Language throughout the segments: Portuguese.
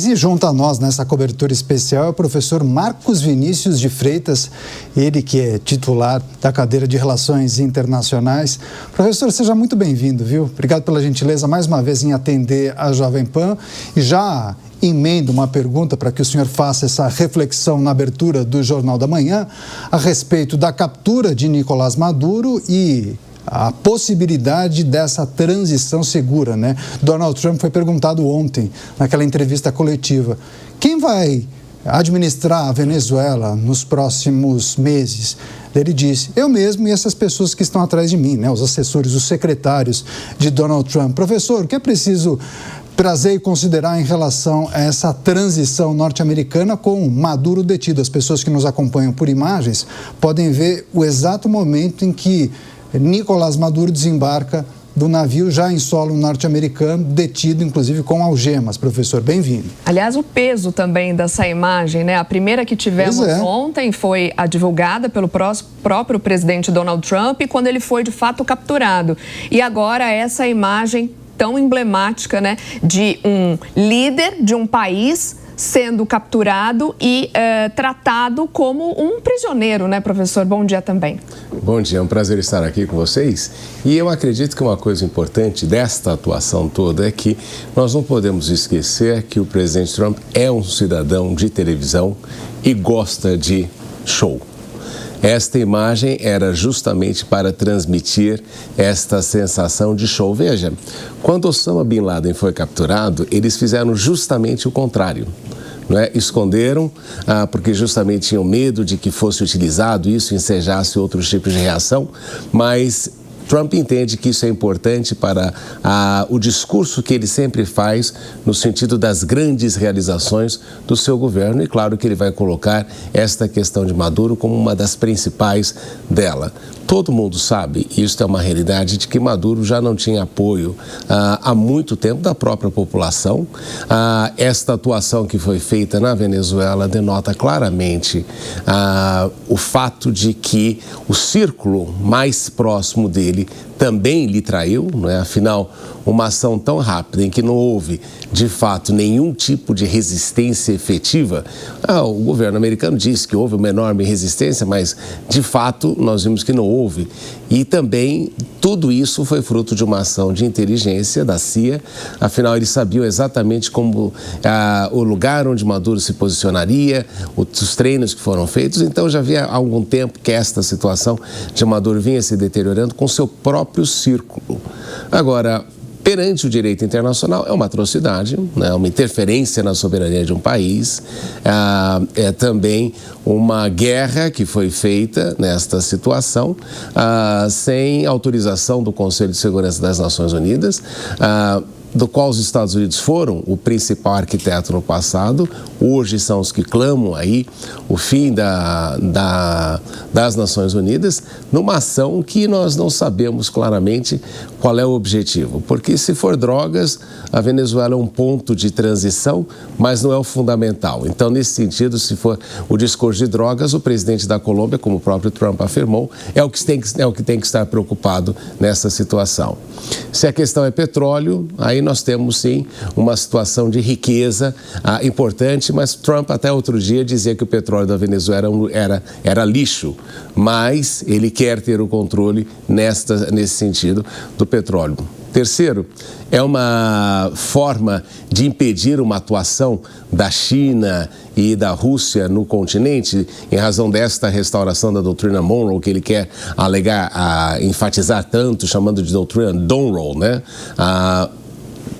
E junto a nós nessa cobertura especial é o professor Marcos Vinícius de Freitas, ele que é titular da cadeira de Relações Internacionais. Professor, seja muito bem-vindo, viu? Obrigado pela gentileza mais uma vez em atender a Jovem Pan. E já emendo uma pergunta para que o senhor faça essa reflexão na abertura do Jornal da Manhã a respeito da captura de Nicolás Maduro e a possibilidade dessa transição segura, né? Donald Trump foi perguntado ontem, naquela entrevista coletiva, quem vai administrar a Venezuela nos próximos meses? Ele disse, eu mesmo e essas pessoas que estão atrás de mim, né? Os assessores, os secretários de Donald Trump. Professor, o que é preciso trazer e considerar em relação a essa transição norte-americana com Maduro detido? As pessoas que nos acompanham por imagens podem ver o exato momento em que Nicolás Maduro desembarca do navio já em solo norte-americano, detido inclusive com algemas. Professor, bem-vindo. Aliás, o peso também dessa imagem, né? A primeira que tivemos ontem foi a divulgada pelo próprio presidente Donald Trump quando ele foi de fato capturado. E agora essa imagem tão emblemática, né, de um líder de um país sendo capturado e tratado como um prisioneiro, né, professor? Bom dia também. Bom dia, é um prazer estar aqui com vocês. E eu acredito que uma coisa importante desta atuação toda é que nós não podemos esquecer que o presidente Trump é um cidadão de televisão e gosta de show. Esta imagem era justamente para transmitir esta sensação de show. Veja, quando Osama Bin Laden foi capturado, eles fizeram justamente o contrário. Né? Esconderam, porque justamente tinham medo de que fosse utilizado isso, ensejasse outros tipos de reação, mas Trump entende que isso é importante para o discurso que ele sempre faz no sentido das grandes realizações do seu governo e claro que ele vai colocar esta questão de Maduro como uma das principais dela. Todo mundo sabe, e isso é uma realidade, de que Maduro já não tinha apoio há muito tempo da própria população. Esta atuação que foi feita na Venezuela denota claramente o fato de que o círculo mais próximo dele também lhe traiu, não é? Afinal, uma ação tão rápida em que não houve, de fato, nenhum tipo de resistência efetiva. O governo americano disse que houve uma enorme resistência, mas, de fato, nós vimos que não houve. E também, tudo isso foi fruto de uma ação de inteligência da CIA. Afinal, eles sabiam exatamente como o lugar onde Maduro se posicionaria, os treinos que foram feitos. Então, já havia algum tempo que esta situação de Maduro vinha se deteriorando com seu próprio círculo. Agora, perante o direito internacional, é uma atrocidade, né? Uma interferência na soberania de um país, é também uma guerra que foi feita nesta situação, sem autorização do Conselho de Segurança das Nações Unidas, do qual os Estados Unidos foram o principal arquiteto no passado, hoje são os que clamam aí o fim das Nações Unidas, numa ação que nós não sabemos claramente qual é o objetivo. Porque se for drogas, a Venezuela é um ponto de transição, mas não é o fundamental. Então, nesse sentido, se for o discurso de drogas, o presidente da Colômbia, como o próprio Trump afirmou, é o que tem que estar preocupado nessa situação. Se a questão é petróleo, aí nós temos sim uma situação de riqueza importante, mas Trump até outro dia dizia que o petróleo da Venezuela era lixo, mas ele quer ter o controle nesse sentido do petróleo. Terceiro, é uma forma de impedir uma atuação da China e da Rússia no continente, em razão desta restauração da doutrina Monroe, que ele quer enfatizar tanto, chamando de doutrina Monroe, né?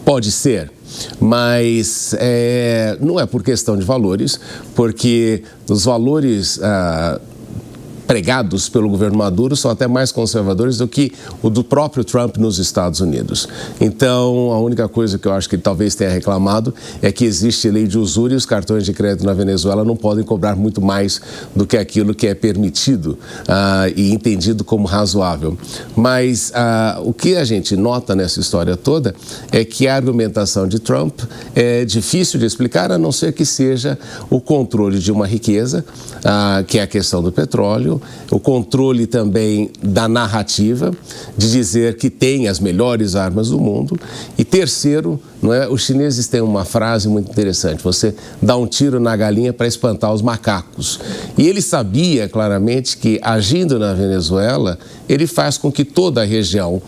Pode ser, mas não é por questão de valores, porque os valores pregados pelo governo Maduro são até mais conservadores do que o do próprio Trump nos Estados Unidos. Então, a única coisa que eu acho que ele talvez tenha reclamado é que existe lei de usura e os cartões de crédito na Venezuela não podem cobrar muito mais do que aquilo que é permitido e entendido como razoável. Mas o que a gente nota nessa história toda é que a argumentação de Trump é difícil de explicar, a não ser que seja o controle de uma riqueza, que é a questão do petróleo, Segundo, o controle também da narrativa, de dizer que tem as melhores armas do mundo. E terceiro, os chineses têm uma frase muito interessante: você dá um tiro na galinha para espantar os macacos. E ele sabia claramente que, agindo na Venezuela, ele faz com que toda a região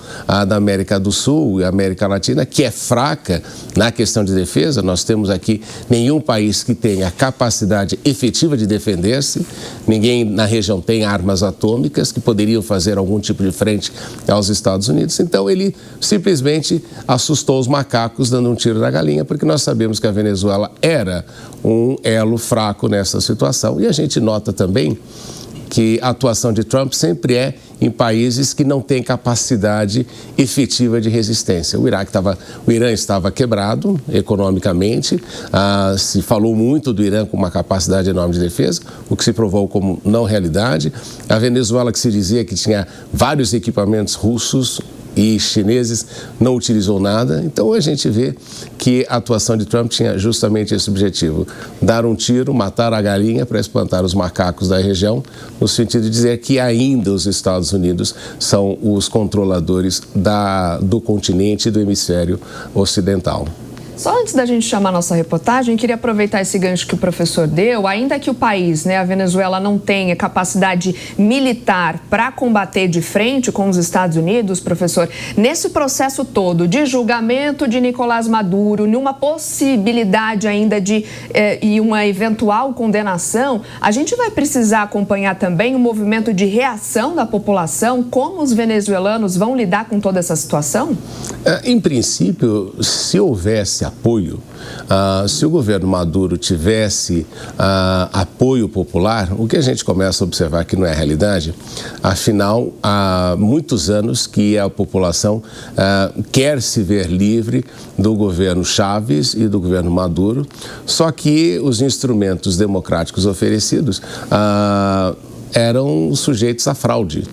da América do Sul e América Latina, que é fraca na questão de defesa, nós temos aqui nenhum país que tenha capacidade efetiva de defender-se, ninguém na região tem armas atômicas que poderiam fazer algum tipo de frente aos Estados Unidos. Então ele simplesmente assustou os macacos dando um tiro na galinha, porque nós sabemos que a Venezuela era um elo fraco nessa situação. E a gente nota também que a atuação de Trump sempre é em países que não têm capacidade efetiva de resistência. O Irã estava quebrado economicamente, se falou muito do Irã com uma capacidade enorme de defesa, o que se provou como não realidade. A Venezuela, que se dizia que tinha vários equipamentos russos e chineses, não utilizou nada. Então a gente vê que a atuação de Trump tinha justamente esse objetivo: dar um tiro, matar a galinha para espantar os macacos da região, no sentido de dizer que ainda os Estados Unidos são os controladores do continente e do hemisfério ocidental. Só antes da gente chamar a nossa reportagem, queria aproveitar esse gancho que o professor deu. Ainda que o país, a Venezuela, não tenha capacidade militar para combater de frente com os Estados Unidos, professor, nesse processo todo de julgamento de Nicolás Maduro, numa possibilidade ainda de e uma eventual condenação, a gente vai precisar acompanhar também o movimento de reação da população, como os venezuelanos vão lidar com toda essa situação? Em princípio, se houvesse apoio, se o governo Maduro tivesse apoio popular, o que a gente começa a observar que não é a realidade, afinal, há muitos anos que a população quer se ver livre do governo Chávez e do governo Maduro, só que os instrumentos democráticos oferecidos eram sujeitos à fraude.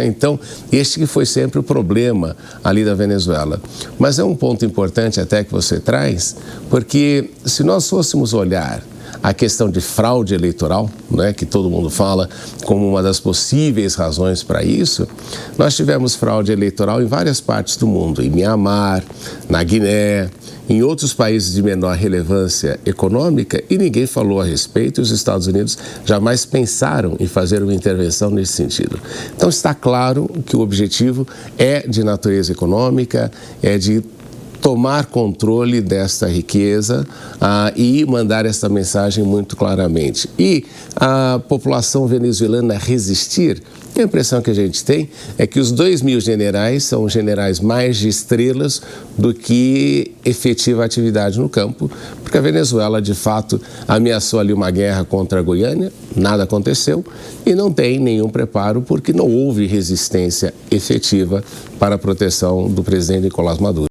Então, este que foi sempre o problema ali da Venezuela. Mas é um ponto importante até que você traz, porque se nós fôssemos olhar a questão de fraude eleitoral, que todo mundo fala como uma das possíveis razões para isso, nós tivemos fraude eleitoral em várias partes do mundo, em Mianmar, na Guiné, em outros países de menor relevância econômica, e ninguém falou a respeito, e os Estados Unidos jamais pensaram em fazer uma intervenção nesse sentido. Então está claro que o objetivo é de natureza econômica, é de tomar controle desta riqueza e mandar essa mensagem muito claramente. E a população venezuelana resistir, a impressão que a gente tem é que os 2.000 generais são generais mais de estrelas do que efetiva atividade no campo, porque a Venezuela, de fato, ameaçou ali uma guerra contra a Guiana, nada aconteceu, e não tem nenhum preparo porque não houve resistência efetiva para a proteção do presidente Nicolás Maduro.